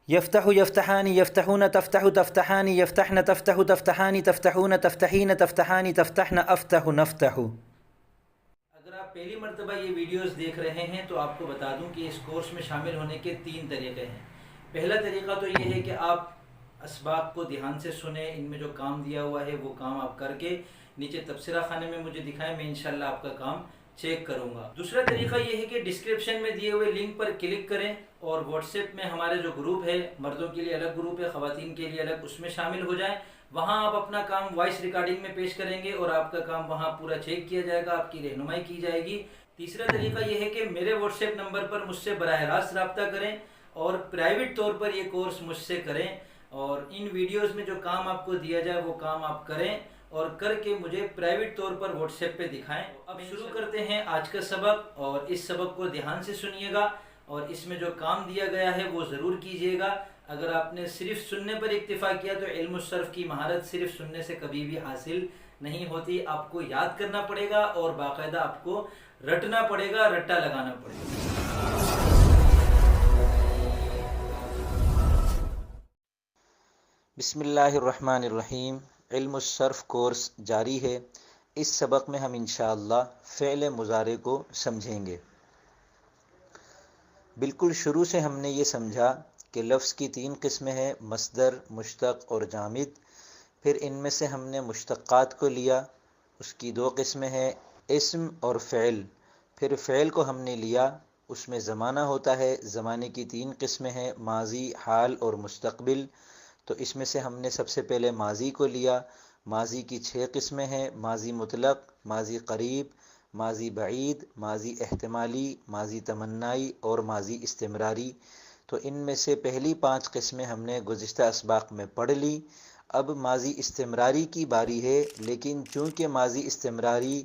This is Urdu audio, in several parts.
يفتح يفتحان يفتحون تفتح تفتحان يفتحن تفتح تفتحان تفتحون تفتحين تفتحان تفتحن افتح نفتح۔ اگر آپ پہلی مرتبہ یہ ویڈیوز دیکھ رہے ہیں تو آپ کو بتا دوں کہ اس کورس میں شامل ہونے کے 3 طریقے ہیں۔ پہلا طریقہ تو یہ ہے کہ آپ اسباق کو دھیان سے سنیں، ان میں جو کام دیا ہوا ہے وہ کام آپ کر کے نیچے تبصرہ خانے میں مجھے دکھائیں، میں انشاءاللہ آپ کا کام چیک کروں گا۔ دوسرا طریقہ یہ ہے کہ ڈسکرپشن میں دیے ہوئے لنک پر کلک کریں اور واٹس ایپ میں ہمارے جو گروپ ہے، مردوں کے لیے الگ گروپ ہے، خواتین کے لیے الگ، اس میں شامل ہو جائیں۔ وہاں آپ اپنا کام وائس ریکارڈنگ میں پیش کریں گے اور آپ کا کام وہاں پورا چیک کیا جائے گا، آپ کی رہنمائی کی جائے گی۔ تیسرا طریقہ یہ ہے کہ میرے واٹس ایپ نمبر پر مجھ سے براہ راست رابطہ کریں اور پرائیویٹ طور پر یہ کورس مجھ سے کریں، اور ان ویڈیوز میں جو کام آپ کو دیا جائے وہ کام آپ کریں اور کر کے مجھے پرائیویٹ طور پر واٹس ایپ پہ دکھائیں۔ اب شروع کرتے ہیں آج کا سبق، اور اس سبق کو دھیان سے سنیے گا اور اس میں جو کام دیا گیا ہے وہ ضرور کیجیے گا۔ اگر آپ نے صرف سننے پر اکتفا کیا تو علم الصرف کی مہارت صرف سننے سے کبھی بھی حاصل نہیں ہوتی، آپ کو یاد کرنا پڑے گا اور باقاعدہ آپ کو رٹنا پڑے گا، رٹا لگانا پڑے گا۔ بسم اللہ الرحمن الرحیم۔ علم الصرف کورس جاری ہے۔ اس سبق میں ہم انشاءاللہ فعل مضارع کو سمجھیں گے۔ بالکل شروع سے ہم نے یہ سمجھا کہ لفظ کی 3 قسمیں ہیں، مصدر، مشتق اور جامد۔ پھر ان میں سے ہم نے مشتقات کو لیا، اس کی 2 قسمیں ہیں، اسم اور فعل۔ پھر فعل کو ہم نے لیا، اس میں زمانہ ہوتا ہے، زمانے کی 3 قسمیں ہیں، ماضی، حال اور مستقبل۔ تو اس میں سے ہم نے سب سے پہلے ماضی کو لیا۔ ماضی کی 6 قسمیں ہیں، ماضی مطلق، ماضی قریب، ماضی بعید، ماضی احتمالی، ماضی تمنائی اور ماضی استمراری۔ تو ان میں سے پہلی 5 قسمیں ہم نے گزشتہ اسباق میں پڑھ لی۔ اب ماضی استمراری کی باری ہے، لیکن چونکہ ماضی استمراری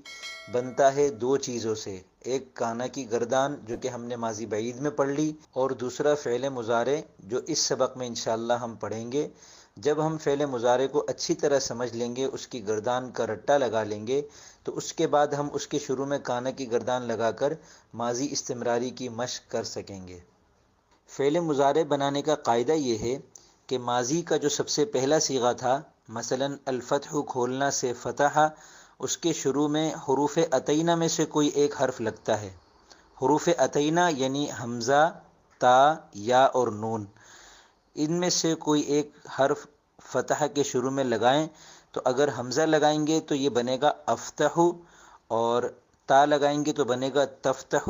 بنتا ہے 2 چیزوں سے، ایک کانا کی گردان جو کہ ہم نے ماضی بعید میں پڑھ لی، اور دوسرا فعل مضارع جو اس سبق میں انشاءاللہ ہم پڑھیں گے۔ جب ہم فعل مضارع کو اچھی طرح سمجھ لیں گے، اس کی گردان کا رٹا لگا لیں گے، تو اس کے بعد ہم اس کے شروع میں کانا کی گردان لگا کر ماضی استمراری کی مشق کر سکیں گے۔ فعل مضارع بنانے کا قاعدہ یہ ہے کہ ماضی کا جو سب سے پہلا صیغہ تھا، مثلا الفتح کھولنا سے فتح، اس کے شروع میں حروف عطینہ میں سے کوئی ایک حرف لگتا ہے۔ حروف عطینہ یعنی حمزہ، تا، یا اور نون، ان میں سے کوئی ایک حرف فتح کے شروع میں لگائیں تو اگر حمزہ لگائیں گے تو یہ بنے گا افتح، اور تا لگائیں گے تو بنے گا تفتح،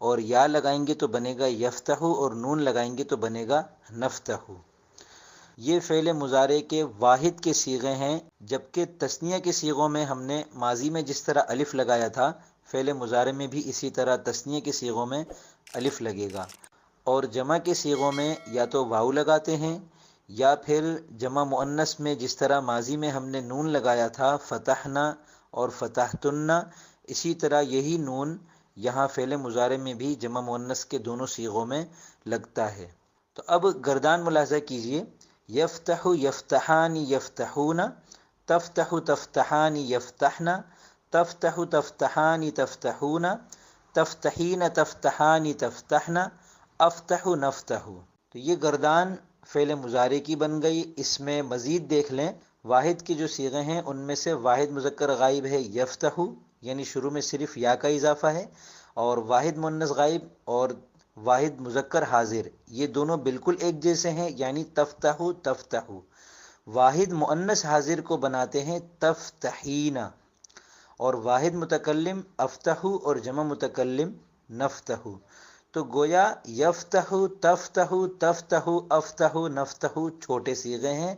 اور یا لگائیں گے تو بنے گا یفتح، اور نون لگائیں گے تو بنے گا نفتح۔ یہ فعل مضارع کے واحد کے صیغے ہیں، جبکہ تثنیہ کے صیغوں میں ہم نے ماضی میں جس طرح الف لگایا تھا، فعل مضارع میں بھی اسی طرح تثنیہ کے صیغوں میں الف لگے گا، اور جمع کے صیغوں میں یا تو واو لگاتے ہیں، یا پھر جمع مؤنث میں جس طرح ماضی میں ہم نے نون لگایا تھا فتحنا اور فتحتن، اسی طرح یہی نون یہاں فعل مضارع میں بھی جمع مؤنث کے دونوں صیغوں میں لگتا ہے۔ تو اب گردان ملاحظہ کیجئے، یفتح یفتحان یفتحون، تفتح تفتحان یفتحن، تفتح تفتحان تفتحون، تفتحین تفتحان تفتحن، افتح نفتح۔ تو یہ گردان فعل مضارع کی بن گئی۔ اس میں مزید دیکھ لیں، واحد کے جو صیغے ہیں ان میں سے واحد مذکر غائب ہے یفتح، یعنی شروع میں صرف یا کا اضافہ ہے، اور واحد مؤنث غائب اور واحد مذکر حاضر، یہ دونوں بالکل ایک جیسے ہیں، یعنی تفتح تفتح۔ واحد مؤنث حاضر کو بناتے ہیں تفتحین، اور واحد متکلم افتح اور جمع متکلم نفتح۔ تو گویا یفتح، تفتح، تفتح، افتح، نفتح چھوٹے صیغے ہیں،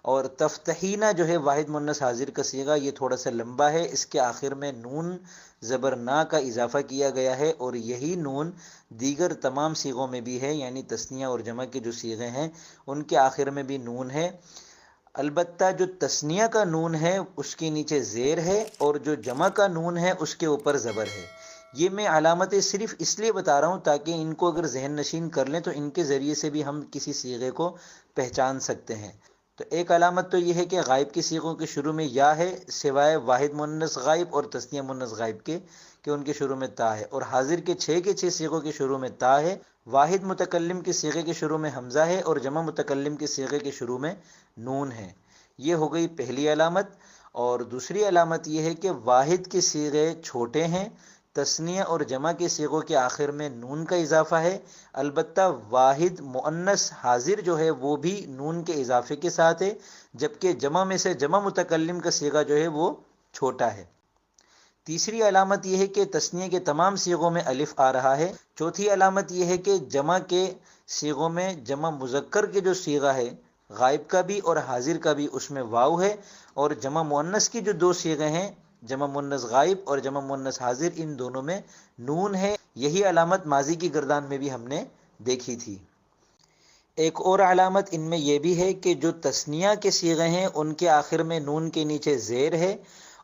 اور تفتحینہ جو ہے واحد مؤنث حاضر کا صیغہ، یہ تھوڑا سا لمبا ہے، اس کے آخر میں نون زبر نا کا اضافہ کیا گیا ہے، اور یہی نون دیگر تمام صیغوں میں بھی ہے، یعنی تثنیہ اور جمع کے جو صیغے ہیں ان کے آخر میں بھی نون ہے۔ البتہ جو تثنیہ کا نون ہے اس کے نیچے زیر ہے، اور جو جمع کا نون ہے اس کے اوپر زبر ہے۔ یہ میں علامتیں صرف اس لیے بتا رہا ہوں تاکہ ان کو اگر ذہن نشین کر لیں تو ان کے ذریعے سے بھی ہم کسی صیغے کو پہچان سکتے ہیں۔ تو ایک علامت تو یہ ہے کہ غائب کی صیغوں کے شروع میں یا ہے، سوائے واحد مؤنث غائب اور تثنیہ مؤنث غائب کے، کہ ان کے شروع میں تا ہے، اور حاضر کے 6 صیغوں کے شروع میں تا ہے، واحد متکلم کے صیغے کے شروع میں حمزہ ہے اور جمع متکلم کے صیغے کے شروع میں نون ہے. یہ ہو گئی پہلی علامت. اور دوسری علامت یہ ہے کہ واحد کے صیغے چھوٹے ہیں، تثنیہ اور جمع کے صیغوں کے آخر میں نون کا اضافہ ہے. البتہ واحد مؤنث حاضر جو ہے وہ بھی نون کے اضافے کے ساتھ ہے، جبکہ جمع میں سے جمع متکلم کا صیغہ جو ہے وہ چھوٹا ہے. تیسری علامت یہ ہے کہ تثنیہ کے تمام صیغوں میں الف آ رہا ہے. چوتھی علامت یہ ہے کہ جمع کے صیغوں میں جمع مذکر کے جو صیغہ ہے غائب کا بھی اور حاضر کا بھی اس میں واو ہے، اور جمع مؤنث کی جو دو صیغے ہیں جمع مؤنث غائب اور جمع مؤنث حاضر ان دونوں میں نون ہے. یہی علامت ماضی کی گردان میں بھی ہم نے دیکھی تھی. ایک اور علامت ان میں یہ بھی ہے کہ جو تثنیہ کے صیغے ہیں ان کے آخر میں نون کے نیچے زیر ہے،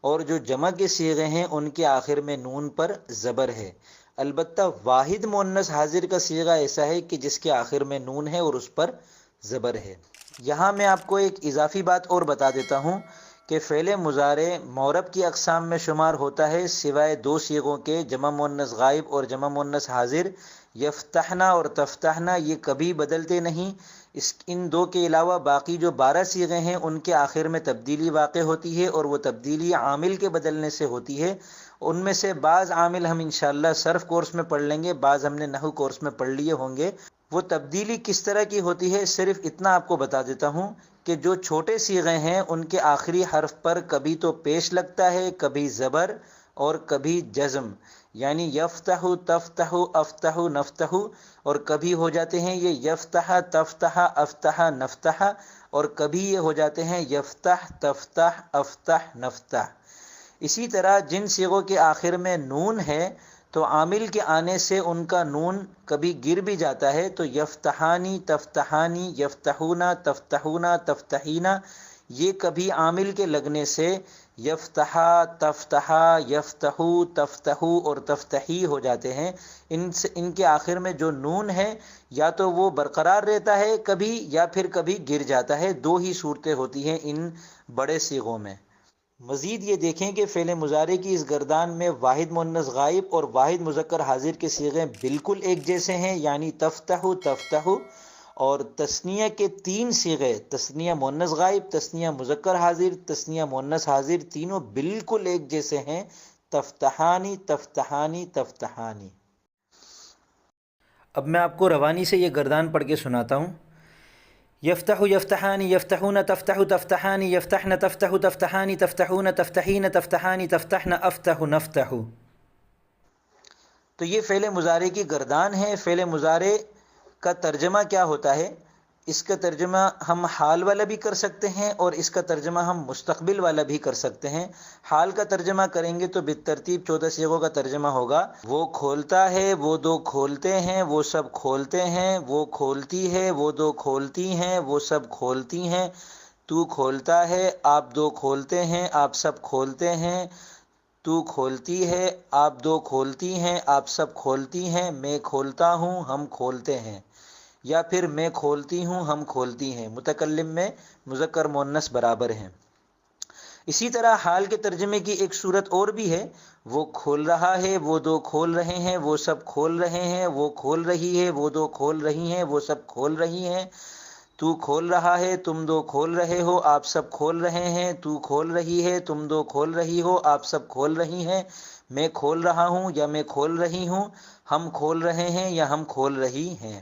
اور جو جمع کے صیغے ہیں ان کے آخر میں نون پر زبر ہے. البتہ واحد مؤنث حاضر کا صیغہ ایسا ہے کہ جس کے آخر میں نون ہے اور اس پر زبر ہے. یہاں میں آپ کو ایک اضافی بات اور بتا دیتا ہوں کہ فعل مضارع معرب کی اقسام میں شمار ہوتا ہے سوائے دو صیغوں کے، جمع مؤنث غائب اور جمع مؤنث حاضر. یفتحنا اور تفتحنا یہ کبھی بدلتے نہیں. ان دو کے علاوہ باقی جو 12 صیغے ہیں ان کے آخر میں تبدیلی واقع ہوتی ہے، اور وہ تبدیلی عامل کے بدلنے سے ہوتی ہے. ان میں سے بعض عامل ہم انشاءاللہ صرف کورس میں پڑھ لیں گے، بعض ہم نے نحو کورس میں پڑھ لیے ہوں گے. وہ تبدیلی کس طرح کی ہوتی ہے صرف اتنا آپ کو بتا دیتا ہوں کہ جو چھوٹے صیغے ہیں ان کے آخری حرف پر کبھی تو پیش لگتا ہے، کبھی زبر اور کبھی جزم، یعنی یفتح تفتح افتح نفتح، اور کبھی ہو جاتے ہیں یہ یفتح تفتح افتح نفتح، اور کبھی یہ ہو جاتے ہیں یفتح تفتح افتح نفتح. اسی طرح جن صیغوں کے آخر میں نون ہے تو عامل کے آنے سے ان کا نون کبھی گر بھی جاتا ہے، تو یفتحانی تفتحانی یفتحونا تفتحونا تفتحینا، یہ کبھی عامل کے لگنے سے یفتحا تفتحا یفتحو تفتحو اور تفتحی ہو جاتے ہیں. ان کے آخر میں جو نون ہے یا تو وہ برقرار رہتا ہے کبھی یا پھر کبھی گر جاتا ہے. دو ہی صورتیں ہوتی ہیں ان بڑے صیغوں میں. مزید یہ دیکھیں کہ فعل مضارع کی اس گردان میں واحد مؤنث غائب اور واحد مذکر حاضر کے صیغے بالکل ایک جیسے ہیں، یعنی تفتح تفتح، اور تثنیہ کے 3 صیغے تثنیہ مؤنث غائب، تثنیہ مذکر حاضر، تثنیہ مؤنث حاضر تینوں بالکل ایک جیسے ہیں، تفتحانی تفتحانی تفتحانی. اب میں آپ کو روانی سے یہ گردان پڑھ کے سناتا ہوں. یفتح یفتحانی یفتحون تفتح تفتحانی یفتحن تفتح تفتحانی تفتحون تفتحین تفتحانی تفتحن افتح نفتح. تو یہ فعل مضارع کی گردان ہے. فعل مضارع کا ترجمہ کیا ہوتا ہے؟ اس کا ترجمہ ہم حال والا بھی کر سکتے ہیں اور اس کا ترجمہ ہم مستقبل والا بھی کر سکتے ہیں. حال کا ترجمہ کریں گے تو بالترتیب 14 صیغوں کا ترجمہ ہوگا. وہ کھولتا ہے، وہ دو کھولتے ہیں، وہ سب کھولتے ہیں، وہ کھولتی ہے، وہ دو کھولتی ہیں، وہ سب کھولتی ہیں. تو کھولتا ہے، آپ دو کھولتے ہیں، آپ سب کھولتے ہیں. تو کھولتی ہے، آپ دو کھولتی ہیں، آپ سب کھولتی ہیں. میں کھولتا ہوں، ہم کھولتے ہیں، یا پھر میں کھولتی ہوں، ہم کھولتی ہیں. متکلم میں مذکر مؤنث برابر ہیں. اسی طرح حال کے ترجمے کی ایک صورت اور بھی ہے. وہ کھول رہا ہے، وہ دو کھول رہے ہیں، وہ سب کھول رہے ہیں. وہ کھول رہی ہے، وہ دو کھول رہی ہیں، وہ سب کھول رہی ہیں. تو کھول رہا ہے، تم دو کھول رہے ہو، آپ سب کھول رہے ہیں. تو کھول رہی ہے، تم دو کھول رہی ہو، آپ سب کھول رہی ہیں. میں کھول رہا ہوں یا میں کھول رہی ہوں، ہم کھول رہے ہیں یا ہم کھول رہی ہیں.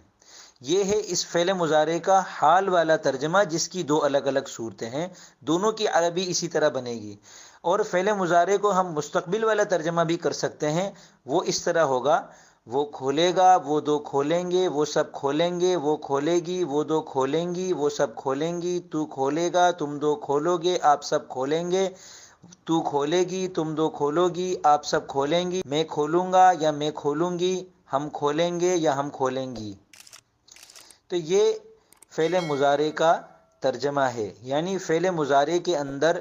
یہ ہے اس فعل مضارع کا حال والا ترجمہ، جس کی 2 الگ الگ صورتیں ہیں. دونوں کی عربی اسی طرح بنے گی. اور فعل مضارع کو ہم مستقبل والا ترجمہ بھی کر سکتے ہیں. وہ اس طرح ہوگا: وہ کھولے گا، وہ دو کھولیں گے، وہ سب کھولیں گے. وہ کھولے گی، وہ دو کھولیں گی، وہ سب کھولیں گی. تو کھولے گا، تم دو کھولو گے، آپ سب کھولیں گے. تو کھولے گی، تم دو کھولو گی، آپ سب کھولیں گی. میں کھولوں گا یا میں کھولوں گی، ہم کھولیں گے یا ہم کھولیں گی. تو یہ فعل مضارع کا ترجمہ ہے. یعنی فعل مضارع کے اندر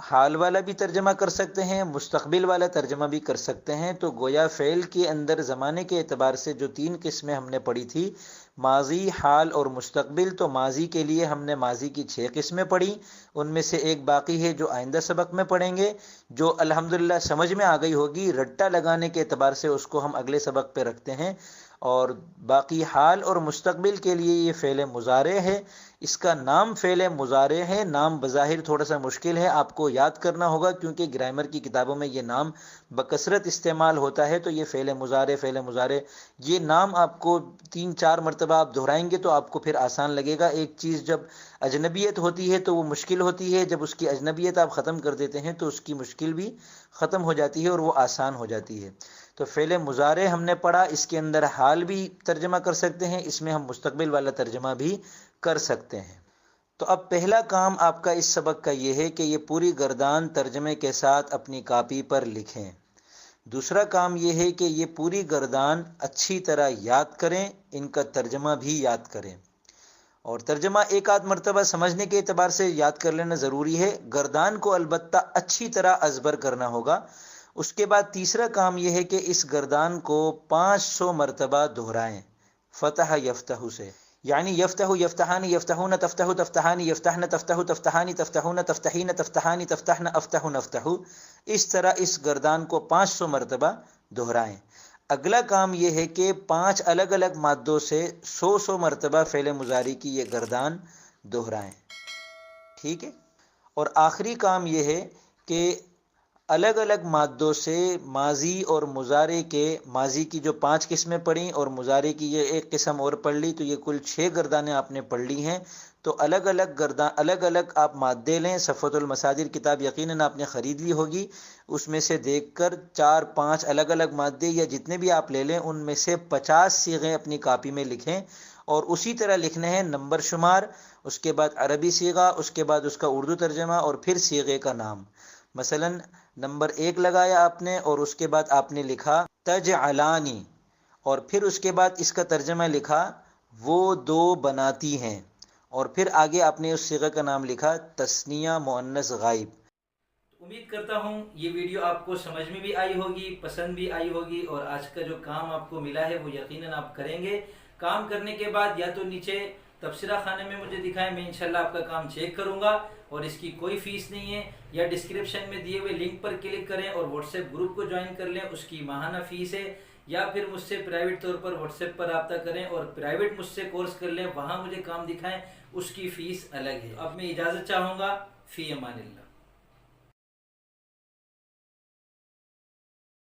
حال والا بھی ترجمہ کر سکتے ہیں، مستقبل والا ترجمہ بھی کر سکتے ہیں. تو گویا فعل کے اندر زمانے کے اعتبار سے جو 3 قسمیں ہم نے پڑھی تھی، ماضی، حال اور مستقبل، تو ماضی کے لیے ہم نے ماضی کی 6 قسمیں پڑھی. ان میں سے ایک باقی ہے جو آئندہ سبق میں پڑھیں گے، جو الحمدللہ سمجھ میں آ گئی ہوگی. رٹا لگانے کے اعتبار سے اس کو ہم اگلے سبق پہ رکھتے ہیں. اور باقی حال اور مستقبل کے لیے یہ فعل مضارع ہے. اس کا نام فعل مضارع ہے. نام بظاہر تھوڑا سا مشکل ہے، آپ کو یاد کرنا ہوگا کیونکہ گرامر کی کتابوں میں یہ نام بکثرت استعمال ہوتا ہے. تو یہ فعل مضارع یہ نام آپ کو 3-4 مرتبہ آپ دہرائیں گے تو آپ کو پھر آسان لگے گا. ایک چیز جب اجنبیت ہوتی ہے تو وہ مشکل ہوتی ہے، جب اس کی اجنبیت آپ ختم کر دیتے ہیں تو اس کی مشکل بھی ختم ہو جاتی ہے اور وہ آسان ہو جاتی ہے. تو فعل مضارع ہم نے پڑھا، اس کے اندر حال بھی ترجمہ کر سکتے ہیں، اس میں ہم مستقبل والا ترجمہ بھی کر سکتے ہیں. تو اب پہلا کام آپ کا اس سبق کا یہ ہے کہ یہ پوری گردان ترجمے کے ساتھ اپنی کاپی پر لکھیں. دوسرا کام یہ ہے کہ یہ پوری گردان اچھی طرح یاد کریں، ان کا ترجمہ بھی یاد کریں. اور ترجمہ ایک آدھ مرتبہ سمجھنے کے اعتبار سے یاد کر لینا ضروری ہے، گردان کو البتہ اچھی طرح ازبر کرنا ہوگا. اس کے بعد تیسرا کام یہ ہے کہ اس گردان کو 500 مرتبہ دہرائیں فتح یفتح سے، یعنی یفتح یفتحان یفتحون تفتح تفتحان یفتحن تفتح تفتحان تفتحون تفتحین تفتحان تفتحن افتح نفتح، اس طرح اس گردان کو 500 مرتبہ دہرائیں. اگلا کام یہ ہے کہ 5 الگ الگ مادوں سے 100 مرتبہ فعل مضارع کی یہ گردان دہرائیں. ٹھیک ہے. اور آخری کام یہ ہے کہ الگ الگ مادوں سے ماضی اور مضارع کے، ماضی کی جو 5 قسمیں پڑھیں اور مضارع کی یہ ایک قسم اور پڑھ لی، تو یہ کل 6 گردانیں آپ نے پڑھ لی ہیں. تو الگ الگ آپ مادے لیں. صفوۃ المصادر کتاب یقیناً آپ نے خرید لی ہوگی، اس میں سے دیکھ کر 4-5 الگ الگ مادے یا جتنے بھی آپ لے لیں ان میں سے 50 صیغے اپنی کاپی میں لکھیں اور اسی طرح لکھنے ہیں نمبر شمار، اس کے بعد عربی صیغہ، اس کے بعد اس کا اردو ترجمہ اور پھر صیغے کا نام. مثلا نمبر 1 لگایا آپ نے اور اس کے بعد آپ نے لکھا تجعلانی، اور پھر اس کے بعد اس کا ترجمہ لکھا وہ 2 بناتی ہیں، اور پھر آگے آپ نے اس صیغہ کا نام لکھا تثنیہ مؤنث غائب. امید کرتا ہوں یہ ویڈیو آپ کو سمجھ میں بھی آئی ہوگی، پسند بھی آئی ہوگی، اور آج کا جو کام آپ کو ملا ہے وہ یقیناً آپ کریں گے. کام کرنے کے بعد یا تو نیچے تبصرہ خانے میں مجھے دکھائیں، میں انشاءاللہ آپ کا کام چیک کروں گا، اور اس کی کوئی فیس نہیں ہے. یا ڈسکرپشن میں دیے ہوئے لنک پر کلک کریں اور واٹس ایپ گروپ کو جوائن کر لیں، اس کی ماہانہ فیس ہے. یا پھر مجھ سے پرائیویٹ طور پر واٹس ایپ پر رابطہ کریں اور پرائیویٹ مجھ سے کورس کر لیں، وہاں مجھے کام دکھائیں، اس کی فیس الگ ہے. اب میں اجازت چاہوں گا. فی امان اللہ.